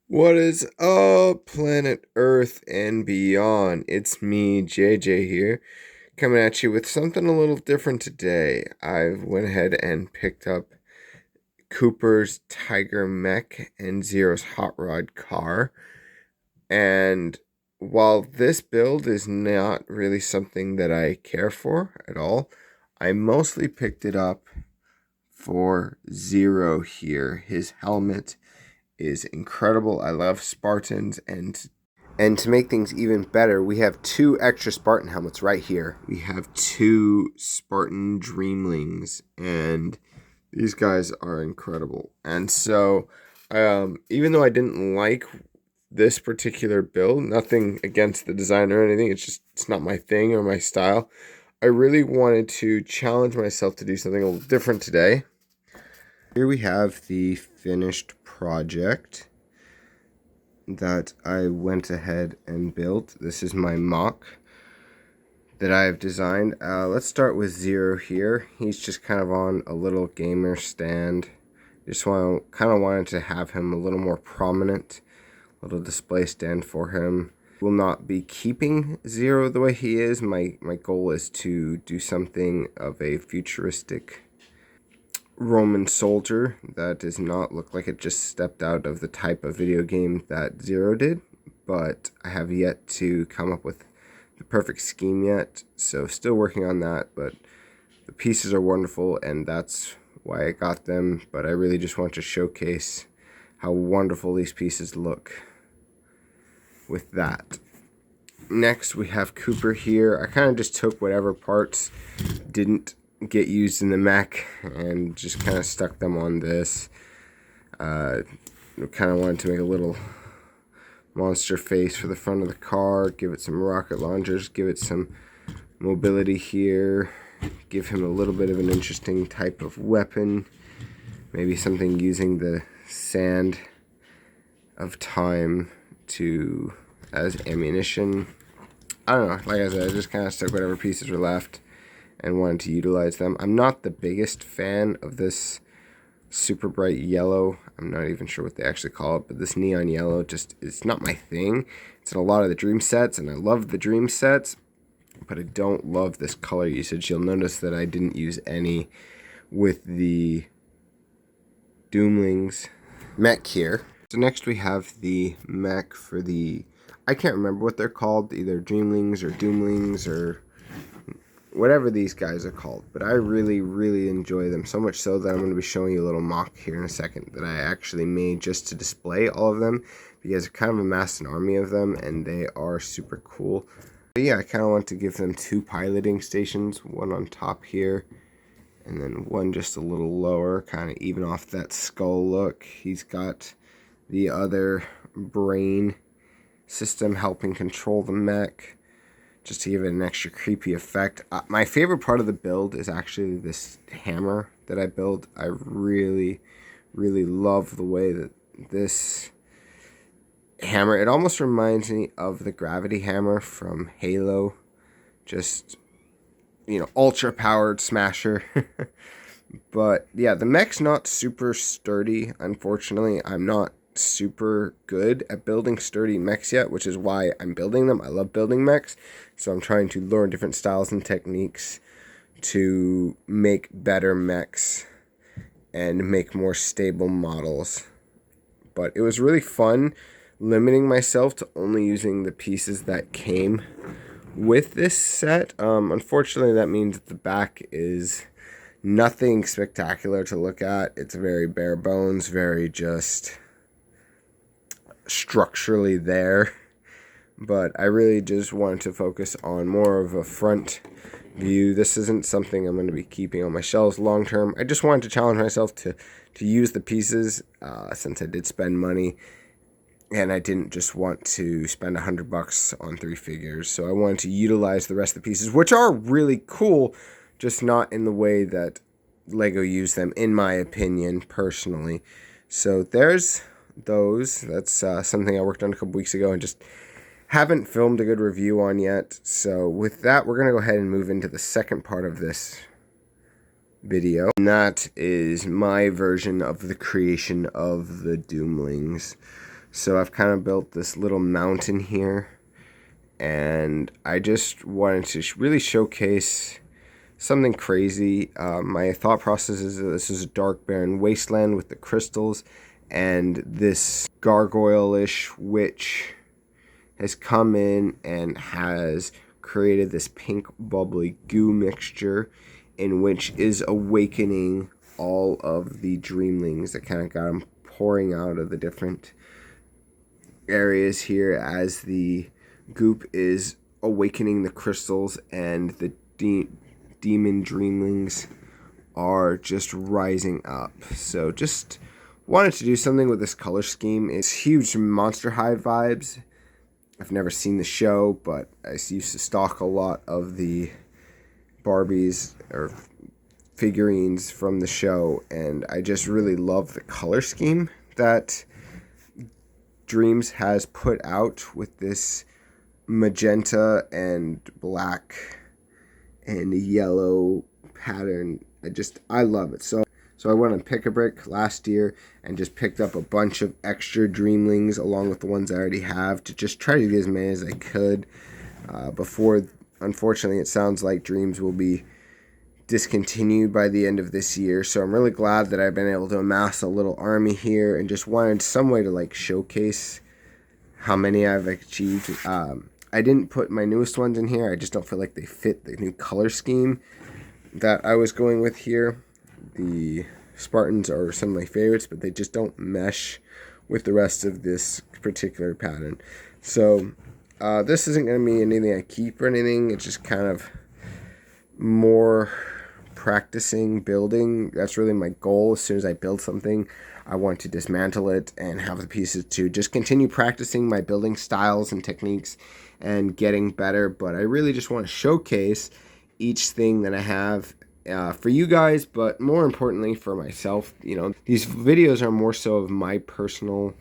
What is up, planet Earth and beyond? It's me, JJ here, coming at you with something a little different today. I went ahead and picked up Cooper's Tiger Mech and Zero's Hot Rod car. And while this build is not really something that I care for at all, I mostly picked it up for Zero here. His helmet is incredible. I love Spartans, and to make things even better, we have two extra Spartan helmets right here. We have two Spartan Dreamlings, and these guys are incredible. And so, even though I didn't like this particular build, nothing against the design or anything, it's not my thing or my style. I really wanted to challenge myself to do something a little different today. Here we have the finished project that I went ahead and built. This is my mock that I have designed. Let's start with Zero here. He's just kind of on a little gamer stand. Kind of wanted to have him a little more prominent. Little display stand for him. Will not be keeping Zero the way he is. My goal is to do something of a futuristic Roman soldier that does not look like it just stepped out of the type of video game that Zero did, but I have yet to come up with the perfect scheme yet, so still working on that. But the pieces are wonderful, and that's why I got them. But I really just want to showcase how wonderful these pieces look with that. Next, we have Cooper here. I kind of just took whatever parts didn't get used in the mech and just kind of stuck them on this. Kind of wanted to make a little monster face for the front of the car, give it some rocket launchers, give it some mobility here, give him a little bit of an interesting type of weapon, maybe something using the sand of time as ammunition. I don't know, like I said, I just kind of stuck whatever pieces were left and wanted to utilize them. I'm not the biggest fan of this super bright yellow. I'm not even sure what they actually call it, but this neon yellow it's not my thing. It's in a lot of the Dream sets, and I love the Dream sets, but I don't love this color usage. You'll notice that I didn't use any with the Doomlings mech here. So next we have the mech for I can't remember what they're called, either Dreamlings or Doomlings or whatever these guys are called, but I really, really enjoy them, so much so that I'm going to be showing you a little mock here in a second that I actually made just to display all of them, because I kind of amassed an army of them, and they are super cool. But yeah, I kind of want to give them two piloting stations, one on top here, and then one just a little lower, kind of even off that skull look. He's got the other brain system helping control the mech, just to give it an extra creepy effect. My favorite part of the build is actually this hammer that I built. I really, really love the way that this hammer, it almost reminds me of the gravity hammer from Halo. Just, ultra powered smasher. But yeah, the mech's not super sturdy, unfortunately. I'm not super good at building sturdy mechs yet, which is why I'm building them. I love building mechs, so I'm trying to learn different styles and techniques to make better mechs and make more stable models. But it was really fun limiting myself to only using the pieces that came with this set. Unfortunately, that means that the back is nothing spectacular to look at. It's very bare bones, very just structurally there, but I really just wanted to focus on more of a front view. This isn't something I'm going to be keeping on my shelves long term. I just wanted to challenge myself to use the pieces, since I did spend money, and I didn't just want to spend $100 on 3 figures. So I wanted to utilize the rest of the pieces, which are really cool, just not in the way that Lego used them, in my opinion, personally. So there's those. That's something I worked on a couple weeks ago and just haven't filmed a good review on yet. So with that, we're going to go ahead and move into the second part of this video. And that is my version of the creation of the Doomlings. So I've kind of built this little mountain here, and I just wanted to really showcase something crazy. My thought process is that this is a dark, barren wasteland with the crystals, and this gargoyle-ish witch has come in and has created this pink bubbly goo mixture in which is awakening all of the dreamlings that kind of got them pouring out of the different areas here as the goop is awakening the crystals, and the demon dreamlings are just rising up. So just wanted to do something with this color scheme. It's huge Monster High vibes. I've never seen the show, but I used to stock a lot of the Barbies or figurines from the show, and I just really love the color scheme that Dreamz has put out with this magenta and black and yellow pattern. I love it. So I went on Pick-a-Brick last year and just picked up a bunch of extra Dreamlings along with the ones I already have to just try to get as many as I could before, unfortunately, it sounds like Dreamz will be discontinued by the end of this year. So I'm really glad that I've been able to amass a little army here, and just wanted some way to like showcase how many I've achieved. I didn't put my newest ones in here. I just don't feel like they fit the new color scheme that I was going with here. The Spartans are some of my favorites, but they just don't mesh with the rest of this particular pattern. So this isn't going to be anything I keep or anything. It's just kind of more practicing building. That's really my goal. As soon as I build something, I want to dismantle it and have the pieces to just continue practicing my building styles and techniques and getting better. But I really just want to showcase each thing that I have for you guys, but more importantly for myself. You know, these videos are more so of my personal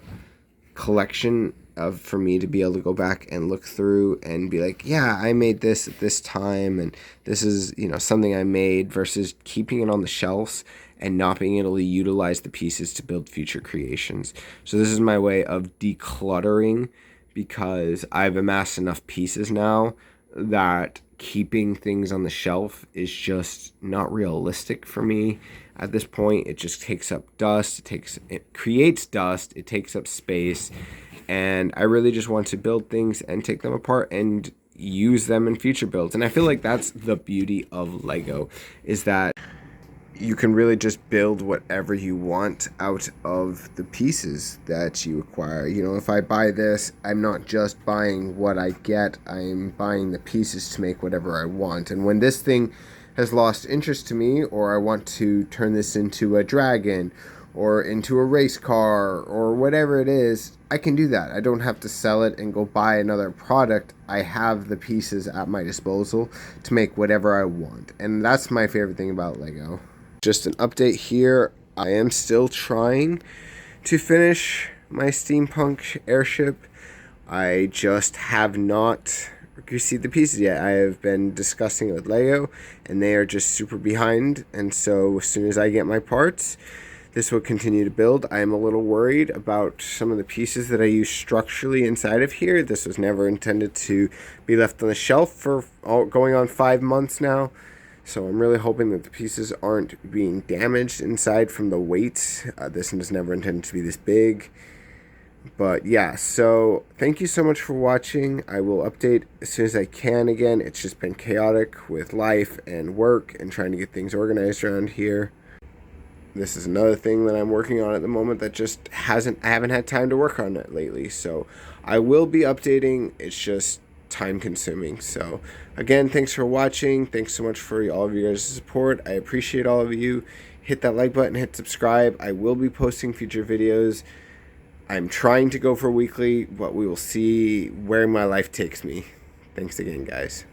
collection of, for me to be able to go back and look through and be like, yeah, I made this at this time, and this is, you know, something I made, versus keeping it on the shelves and not being able to utilize the pieces to build future creations. So this is my way of decluttering, because I've amassed enough pieces now that keeping things on the shelf is just not realistic for me at this point. It just takes up dust, it creates dust, it takes up space, and I really just want to build things and take them apart and use them in future builds. And I feel like that's the beauty of Lego, is that you can really just build whatever you want out of the pieces that you acquire. You know, if I buy this, I'm not just buying what I get, I'm buying the pieces to make whatever I want. And when this thing has lost interest to me, or I want to turn this into a dragon or into a race car or whatever it is, I can do that. I don't have to sell it and go buy another product. I have the pieces at my disposal to make whatever I want. And that's my favorite thing about Lego. Just an update here. I am still trying to finish my steampunk airship. I just have not received the pieces yet. I have been discussing it with Lego, and they are just super behind. And so as soon as I get my parts, this will continue to build. I am a little worried about some of the pieces that I use structurally inside of here. This was never intended to be left on the shelf for going on 5 months now. So I'm really hoping that the pieces aren't being damaged inside from the weight. This was never intended to be this big. But yeah, so thank you so much for watching. I will update as soon as I can again. It's just been chaotic with life and work and trying to get things organized around here. This is another thing that I'm working on at the moment that just I haven't had time to work on it lately. So I will be updating. It's just time consuming. So again, thanks for watching. Thanks so much for all of you guys' support. I appreciate all of you. Hit that like button, hit subscribe. I will be posting future videos. I'm trying to go for weekly, but we will see where my life takes me. Thanks again, guys.